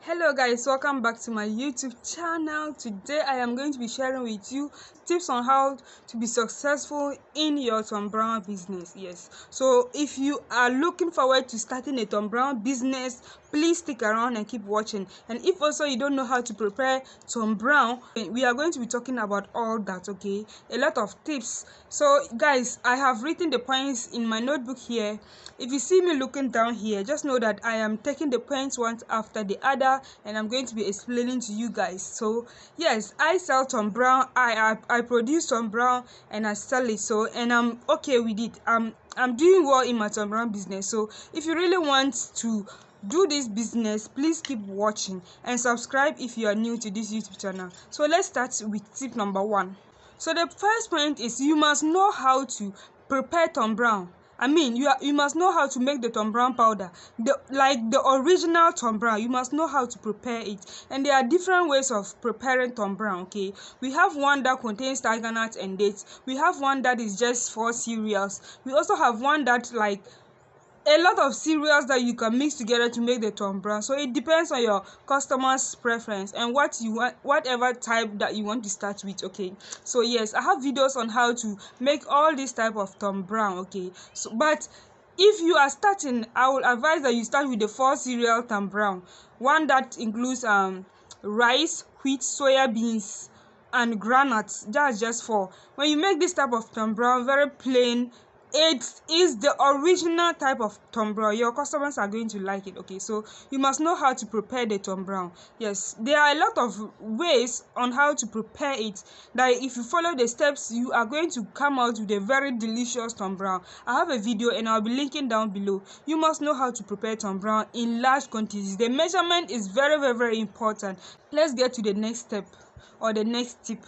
Hello guys, welcome back to my YouTube channel. Today I am going to be sharing with you tips on how to be successful in your Thom Browne business. Yes, so if you are looking forward to starting a Thom Browne business, please stick around and keep watching. And if also you don't know how to prepare Thom Browne, we are going to be talking about all that. Okay, a lot of tips. So guys, I have written the points in my notebook here. If you see me looking down here, just know that I am taking the points one after the other and I'm going to be explaining to you guys. So yes, I sell Thom Browne. I produce Thom Browne and I sell it. So and I'm okay with it. I'm doing well in my Thom Browne business. So if you really want to do this business, please keep watching and subscribe if you are new to this YouTube channel. So let's start with tip number 1. So the first point is you must know how to prepare Thom Browne. You must know how to make the Thom Browne powder, like the original Thom Browne. You must know how to prepare it, and there are different ways of preparing Thom Browne. Okay, we have one that contains tiger nuts and dates. We have one that is just 4 cereals. We also have one that like a lot of cereals that you can mix together to make the Thom Browne. So it depends on your customer's preference and what you want, whatever type that you want to start with. Okay, so yes, I have videos on how to make all this type of Thom Browne. Okay, so but if you are starting, I will advise that you start with the 4 cereal Thom Browne, one that includes rice, wheat, soya beans and groundnuts. That's just 4. When you make this type of Thom Browne very plain, it is the original type of Thom Browne. Your customers are going to like it. Okay, so you must know how to prepare the Thom Browne. Yes, there are a lot of ways on how to prepare it that if you follow the steps, you are going to come out with a very delicious Thom Browne. I have a video and I'll be linking down below. You must know how to prepare Thom Browne in large quantities. The measurement is very important. Let's get to the next step or the next tip.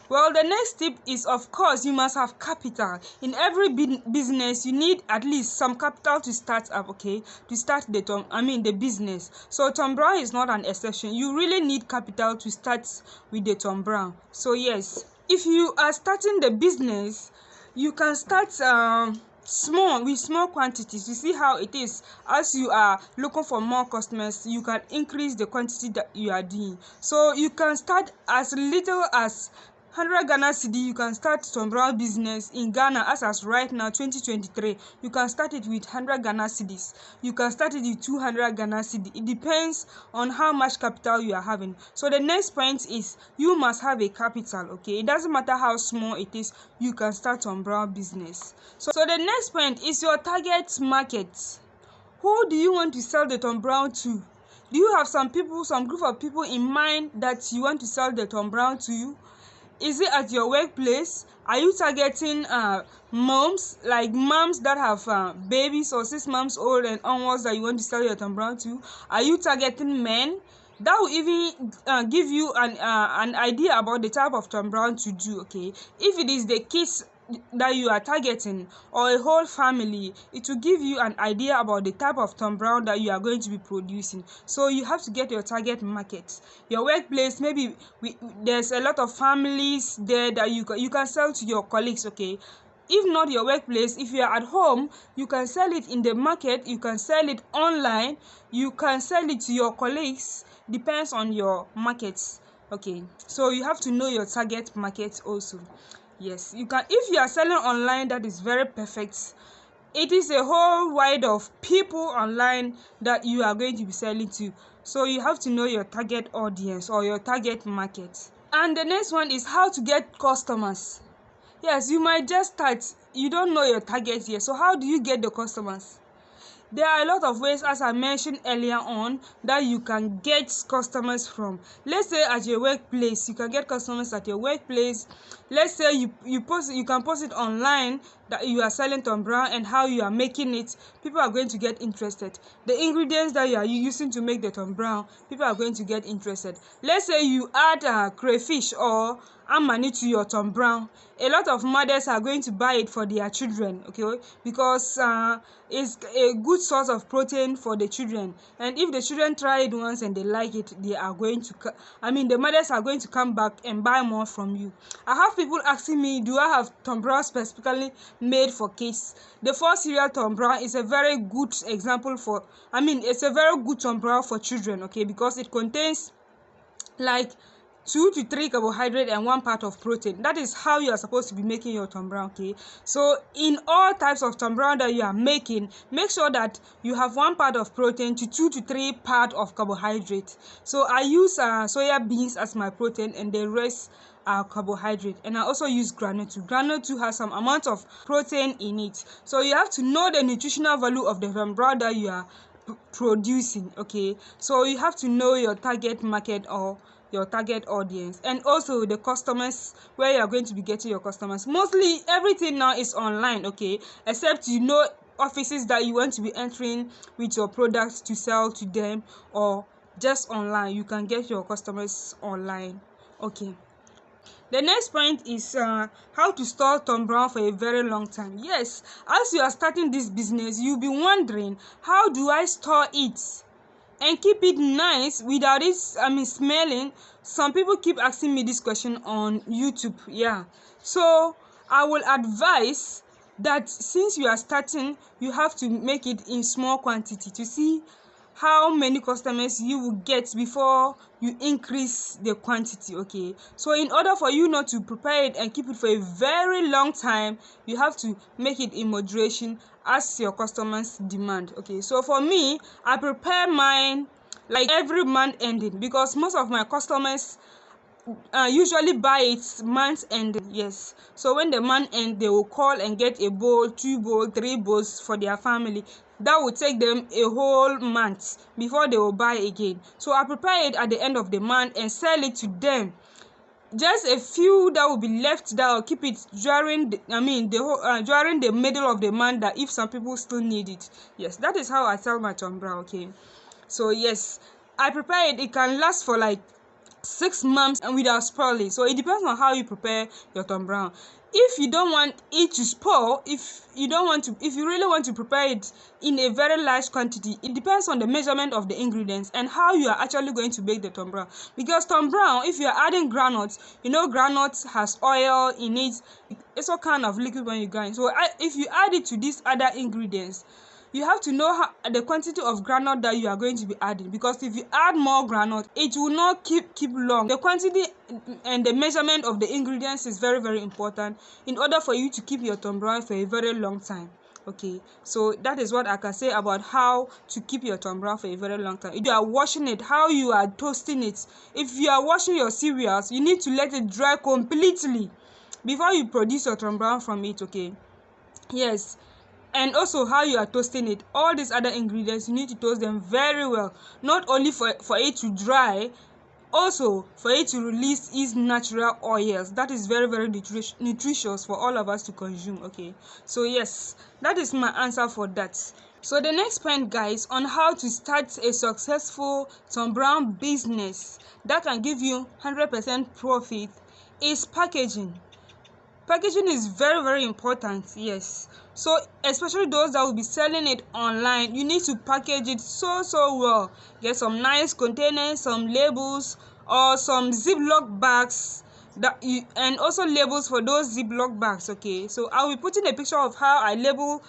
Well, the next tip is, of course, you must have capital. In every business, you need at least some capital to start up, okay? To start the business. So Thom Browne is not an exception. You really need capital to start with the Thom Browne. So yes, if you are starting the business, you can start small quantities. You see how it is. As you are looking for more customers, you can increase the quantity that you are doing. So you can start as little as 100 Ghana cedi. You can start Thom Browne business in Ghana as right now 2023. You can start it with 100 Ghana cedis. You can start it with 200 Ghana cedi. It depends on how much capital you are having. So the next point is you must have a capital. Okay, it doesn't matter how small it is, you can start Thom Browne business. So the next point is your target market. Who do you want to sell the Thom Browne to? Do you have some group of people in mind that you want to sell the Thom Browne to? Is it at your workplace? Are you targeting moms, like moms that have babies or 6 months old and onwards that you want to sell your Thom Browne to? Are you targeting men? That will even give you an idea about the type of Thom Browne to do. Okay, if it is the kids that you are targeting or a whole family, it will give you an idea about the type of Thom Browne that you are going to be producing. So you have to get your target market. Your workplace, maybe there's a lot of families there that you can sell to your colleagues. Okay, if not your workplace, if you are at home, you can sell it in the market, you can sell it online, you can sell it to your colleagues. Depends on your markets. Okay, so you have to know your target market also. Yes, you can. If you are selling online, that is very perfect. It is a whole wide of people online that you are going to be selling to. So you have to know your target audience or your target market. And the next one is how to get customers. Yes, you might just start. You don't know your target yet. So how do you get the customers? There are a lot of ways, as I mentioned earlier on, that you can get customers from. Let's say at your workplace, you can get customers at your workplace. Let's say you can post it online that you are selling Thom Browne and how you are making it. People are going to get interested. The ingredients that you are using to make the Thom Browne, people are going to get interested. Let's say you add crayfish or add money to your Tom Brown, a lot of mothers are going to buy it for their children, okay, because it's a good source of protein for the children. And if the children try it once and they like it, they are going to the mothers are going to come back and buy more from you. I have people asking me, do I have Tom Brown specifically made for kids? The first cereal Tom Brown is a very good example for, it's a very good Tom Brown for children, okay, because it contains like 2 to 3 carbohydrate and 1 part of protein. That is how you are supposed to be making your Tom Brown, okay? So in all types of Tom Brown that you are making, make sure that you have 1 part of protein to 2 to 3 part of carbohydrate. So I use soya beans as my protein, and the rest are carbohydrate. And I also use groundnut too. Groundnut too has some amount of protein in it. So you have to know the nutritional value of the Tom Brown that you are producing, okay? So you have to know your target market or your target audience, and also the customers, where you are going to be getting your customers. Mostly everything now is online, okay, except offices that you want to be entering with your products to sell to them, or just online. You can get your customers online, okay. The next point is how to store Tom Brown for a very long time. Yes, as you are starting this business, you'll be wondering, how do I store it and keep it nice without it smelling? Some people keep asking me this question on YouTube. Yeah, so I will advise that since you are starting, you have to make it in small quantity to see how many customers you will get before you increase the quantity, okay. So in order for you not to prepare it and keep it for a very long time, you have to make it in moderation as your customers demand, okay. So for me, I prepare mine like every month ending, because most of my customers usually buy it month ending. Yes, so when the month end, they will call and get a bowl, 2 bowls, 3 bowls for their family. That will take them a whole month before they will buy again. So I prepare it at the end of the month and sell it to them. Just a few that will be left, that will keep it during during the middle of the month, that if some people still need it. Yes, that is how I sell my Tom Brown, okay. So yes, I prepare it. It can last for like 6 months and without spoiling. So it depends on how you prepare your Tom Brown. If you don't want it to spoil, if you really want to prepare it in a very large quantity, it depends on the measurement of the ingredients and how you are actually going to bake the Tom Brown. Because Tom Brown, if you are adding groundnuts, groundnuts has oil in it. It's all kind of liquid when you grind. So if you add it to these other ingredients, you have to know the quantity of groundnut that you are going to be adding, because if you add more groundnut, it will not keep long. The quantity and the measurement of the ingredients is very, very important in order for you to keep your Tom Brown for a very long time, okay. So that is what I can say about how to keep your Tom Brown for a very long time. If you are washing it, how you are toasting it. If you are washing your cereals, you need to let it dry completely before you produce your Tom Brown from it, okay. Yes, and also how you are toasting it. All these other ingredients, you need to toast them very well, not only for it to dry, also for it to release its natural oils. That is very, very nutritious for all of us to consume, okay. So yes, that is my answer for that. So the next point, guys, on how to start a successful Tom Brown business that can give you 100% profit is packaging. Packaging is very, very important. Yes, so especially those that will be selling it online, you need to package it so well. Get some nice containers, some labels, or some Ziploc bags, and also labels for those Ziploc bags, okay. So I'll be putting a picture of how I label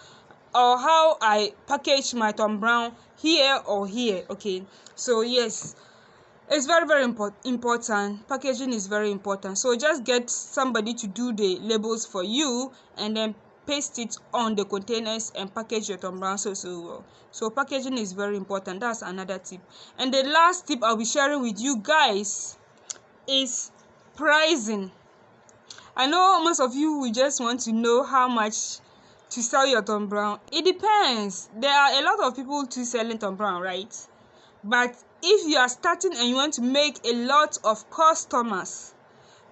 or how I package my Tom Brown here or here, okay. So yes, it's very, very important. Packaging is very important. So just get somebody to do the labels for you, and then paste it on the containers and package your Tom Brown so well. So packaging is very important. That's another tip. And the last tip I'll be sharing with you guys is pricing. I know most of you will just want to know how much to sell your Tom Brown. It depends. There are a lot of people to selling Tom Brown, right? But if you are starting and you want to make a lot of customers,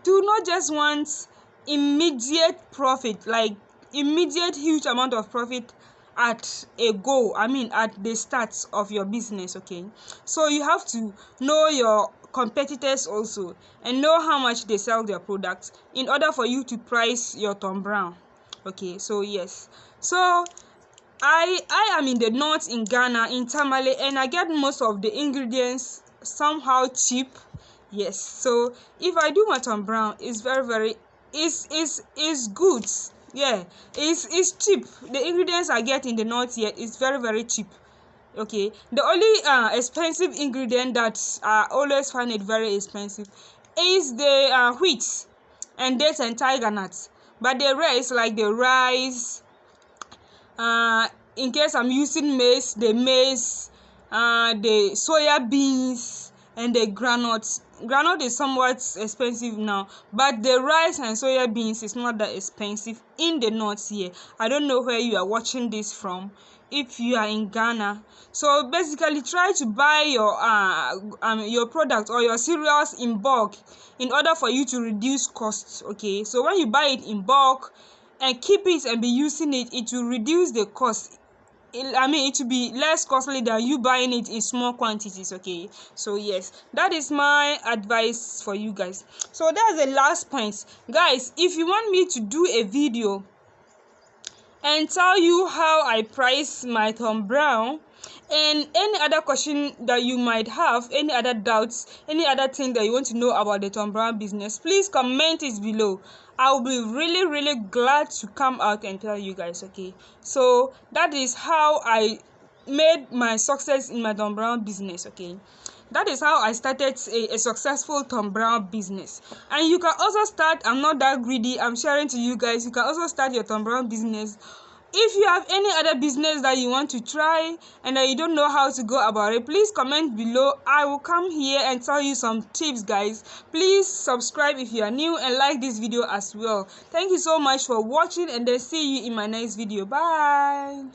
do not just want immediate profit, like immediate huge amount of profit at a go, at the start of your business, okay. So you have to know your competitors also and know how much they sell their products in order for you to price your Thom Browne. Okay, so yes, so I am in the north in Ghana, in Tamale, and I get most of the ingredients somehow cheap. Yes, so if I do my Thom Browne, it's very is good. Yeah, it's cheap. The ingredients I get in the north here is very cheap. Okay, the only expensive ingredient that I always find it very expensive is the wheat and dates and tiger nuts, but the rest like the rice, in case I'm using maize, the maize, the soya beans and the groundnuts. Groundnut is somewhat expensive now, but the rice and soya beans is not that expensive in the north here. I don't know where you are watching this from, if you are in Ghana. So basically try to buy your product or your cereals in bulk in order for you to reduce costs. Okay, so when you buy it in bulk and keep it and be using it, it will reduce the cost. It will be less costly than you buying it in small quantities. Okay, so yes, that is my advice for you guys. So that's the last point, guys. If you want me to do a video and tell you how I price my Thom Browne and any other question that you might have, any other doubts, any other thing that you want to know about the Thom Browne business, please comment it below. I'll be really glad to come out and tell you guys. Okay, so that is how I made my success in my Thom Browne business. Okay, that is how I started a successful Thom Browne business. And you can also start. I'm not that greedy, I'm sharing to you guys. You can also start your Thom Browne business. If you have any other business that you want to try and that you don't know how to go about it, please comment below. I will come here and tell you some tips, guys. Please subscribe if you are new and like this video as well. Thank you so much for watching, and then see you in my next video. Bye.